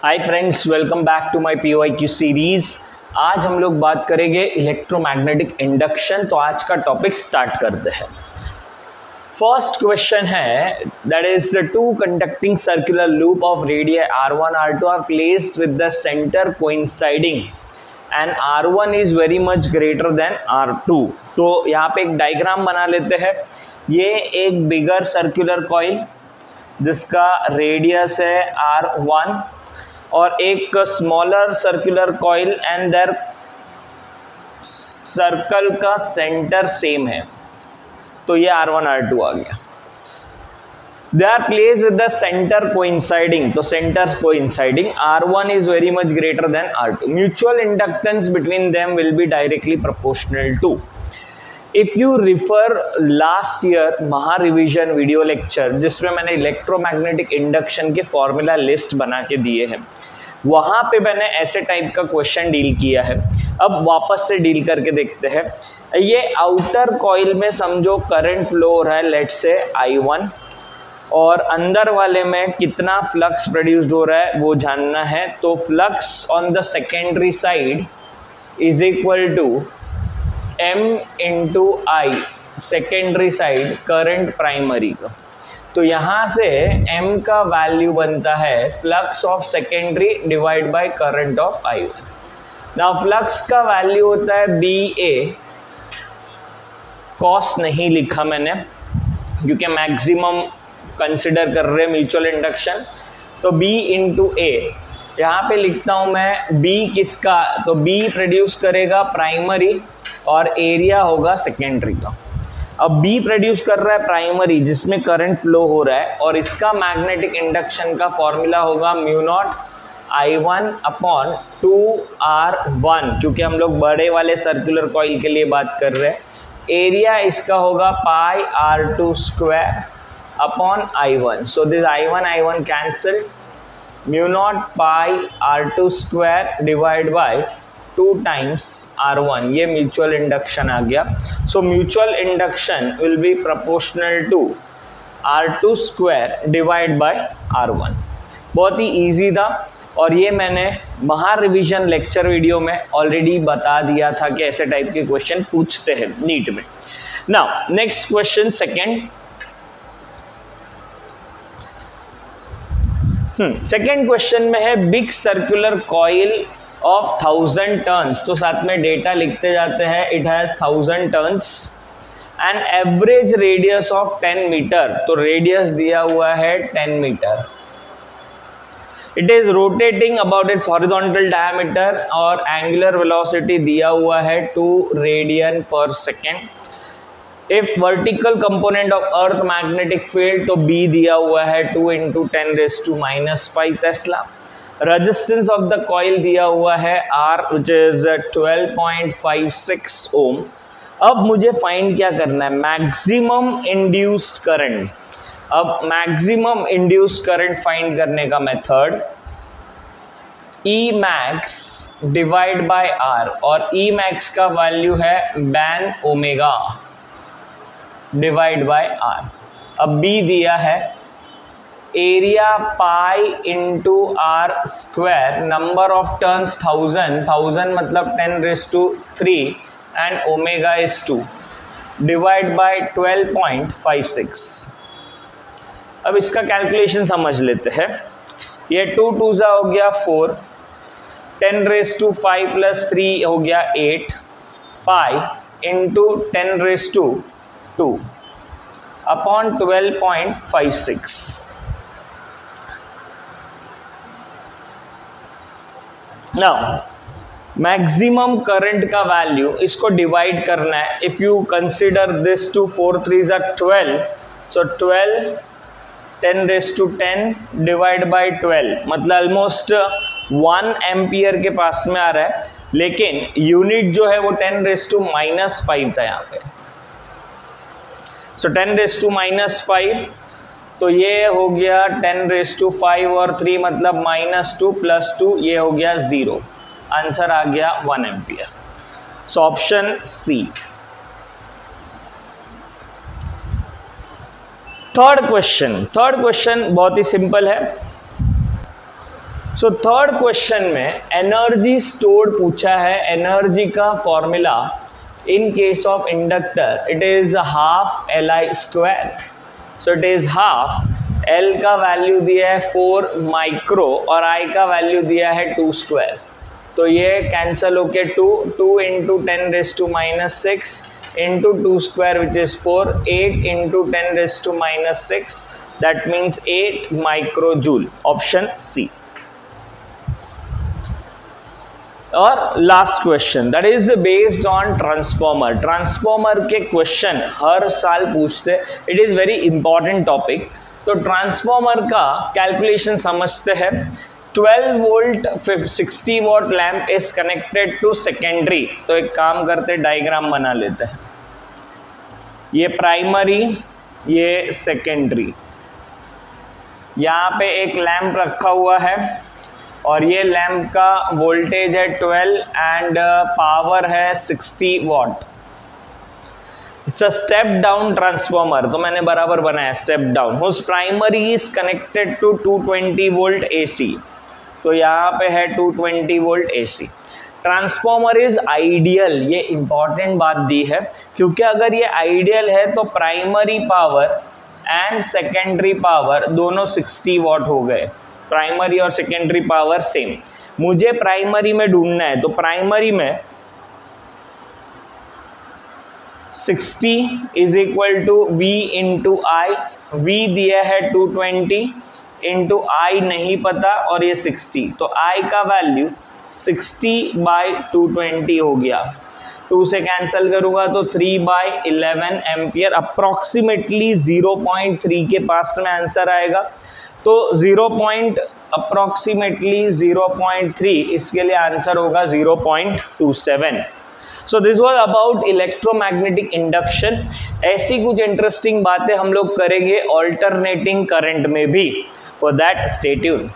Hi friends, welcome back to my PYQ series. आज हम लोग बात करेंगे इलेक्ट्रोमैग्नेटिक इंडक्शन। तो आज का टॉपिक स्टार्ट करते हैं। फर्स्ट क्वेश्चन है that is two conducting circular loop of radius R1 R2 are placed with the centre coinciding and R1 is very much greater than R2। तो यहाँ पे एक डायग्राम बना लेते हैं। ये एक बिगर सर्कुलर कॉइल जिसका रेडियस है R1 और एक smaller circular coil and their circle का सेंटर सेम है। तो ये R1 R2 आ गया। They are placed with the centre coinciding. तो centre coinciding R1 is very much greater than R2। Mutual inductance between them will be directly proportional to. If you refer last year महा revision video lecture जिसमें मैंने electromagnetic induction के formula list बना के दिए हैं, वहां पे मैंने ऐसे टाइप का क्वेश्चन डील किया है। अब वापस से डील करके देखते हैं। ये आउटर कॉइल में समझो करंट फ्लो हो रहा है, लेट्स से I1, और अंदर वाले में कितना फ्लक्स प्रोड्यूस्ड हो रहा है वो जानना है। तो flux on the secondary side is equal to M into I, secondary side current primary का। तो यहाँ से M का वैल्यू बनता है flux of secondary divide by current of I1। Now flux का वैल्यू होता है BA। कॉस्ट नहीं लिखा मैंने क्योंकि मैक्सिमम कंसिडर कर रहे हैं म्यूचुअल इंडक्शन। तो B इंटू A यहाँ पे लिखता हूँ मैं। B किसका? तो B प्रोड्यूस करेगा प्राइमरी और एरिया होगा सेकेंडरी का। अब B प्रोड्यूस कर रहा है प्राइमरी जिसमें करंट फ्लो हो रहा है, और इसका मैग्नेटिक इंडक्शन का फॉर्मूला होगा mu naught I1 upon 2R1, क्योंकि हम लोग बड़े वाले सर्कुलर कॉइल के लिए बात कर रहे हैं। एरिया इसका होगा pi R2 square upon I1। So this I1 cancel, mu naught pi R2 square divide by 2 times R1। ये म्यूचुअल इंडक्शन आ गया। So mutual induction will be proportional to R2 square divide by R1। बहुत ही easy था, और ये मैंने महा रिवीजन लेक्चर वीडियो में ऑलरेडी बता दिया था कि ऐसे टाइप के क्वेश्चन पूछते हैं नीट में। Now next question second question में है big circular coil of 1000 turns. तो साथ में डेटा लिखते जाते हैं। It has 1000 turns and average radius of 10 metre. तो रेडियस दिया हुआ है 10 metre. It is rotating about its horizontal diameter और एंगुलर वेलोसिटी दिया हुआ है 2 radian per second. If vertical component of earth magnetic field, तो B दिया हुआ है 2 into 10⁻⁻5 Tesla. Resistance of the coil दिया हुआ है R विच इज 12.56 ओम। अब मुझे फाइंड क्या करना है? Maximum induced current. अब मैक्सिमम इंड्यूस्ड करंट फाइंड करने का method E max divide by R, और E max का वैल्यू है ban omega divide by R। अब B दिया है area pi into R square, number of turns 1000 मतलब 10⁻³ and omega is 2 divide by 12.56। अब इसका कैलकुलेशन समझ लेते हैं। ये 2 2 हो गया 4, 10⁻5 + 3 हो गया 8 pi into 10⁻² upon 12.56। Now maximum current का वैल्यू इसको डिवाइड करना है। If you consider this to 4 3 are 12, so 12 10⁻10 divide by 12 मतलब ऑलमोस्ट 1 एम्पियर के पास में आ रहा है, लेकिन यूनिट जो है वो 10⁻⁻5 था यहाँ पे। सो 10⁻⁻5, तो ये हो गया 10⁻5 और 3 मतलब -2 + 2, ये हो गया 0। आंसर आ गया 1 ampere. So option C। Third question बहुत ही सिंपल है। सो थर्ड क्वेश्चन में एनर्जी स्टोर्ड पूछा है, एनर्जी का formula in case of inductor it is half Li square. So it is half, L का वैल्यू दिया है 4 माइक्रो और I का वैल्यू दिया है 2 स्क्वायर, तो ये कैंसल होके 2 into 10⁻⁻6 into 2 square which is 4, 8 into 10⁻⁻6 that means 8 micro joule, option C. और last question that is based on transformer. Transformer के क्वेश्चन हर साल पूछते, it is very important topic. तो ट्रांसफॉर्मर का कैलकुलेशन समझते हैं। 12 volt 60 watt lamp is connected to secondary. तो एक काम करते, डायग्राम बना लेते हैं। ये प्राइमरी, ये सेकेंडरी, यहाँ पे एक लैम्प रखा हुआ है और ये लैम्प का वोल्टेज है 12 एंड पावर है 60 watt. It's a step down transformer, तो मैंने बराबर बनाया step down. Whose primary is connected to 220 volt AC, तो यहाँ पे है 220 volt AC। Transformer is ideal, ये इंपॉर्टेंट बात दी है, क्योंकि अगर ये आइडियल है तो primary power and secondary power दोनों 60 वॉट हो गए, प्राइमरी और सेकेंडरी पावर सेम। मुझे प्राइमरी में ढूंढना है, तो प्राइमरी में 60 is equal to V into I. V दिया है 220 इंटू आई नहीं पता और ये 60, तो I का वैल्यू 60/220 हो गया। 2 से कैंसिल करूंगा तो 3/11 एम्पियर, अप्रॉक्सीमेटली 0.3 के पास में आंसर आएगा। तो 0.3, इसके लिए आंसर होगा 0.27। So this was about electromagnetic induction. ऐसी कुछ इंटरेस्टिंग बातें हम लोग करेंगे ऑल्टरनेटिंग करंट में भी। For that stay tuned.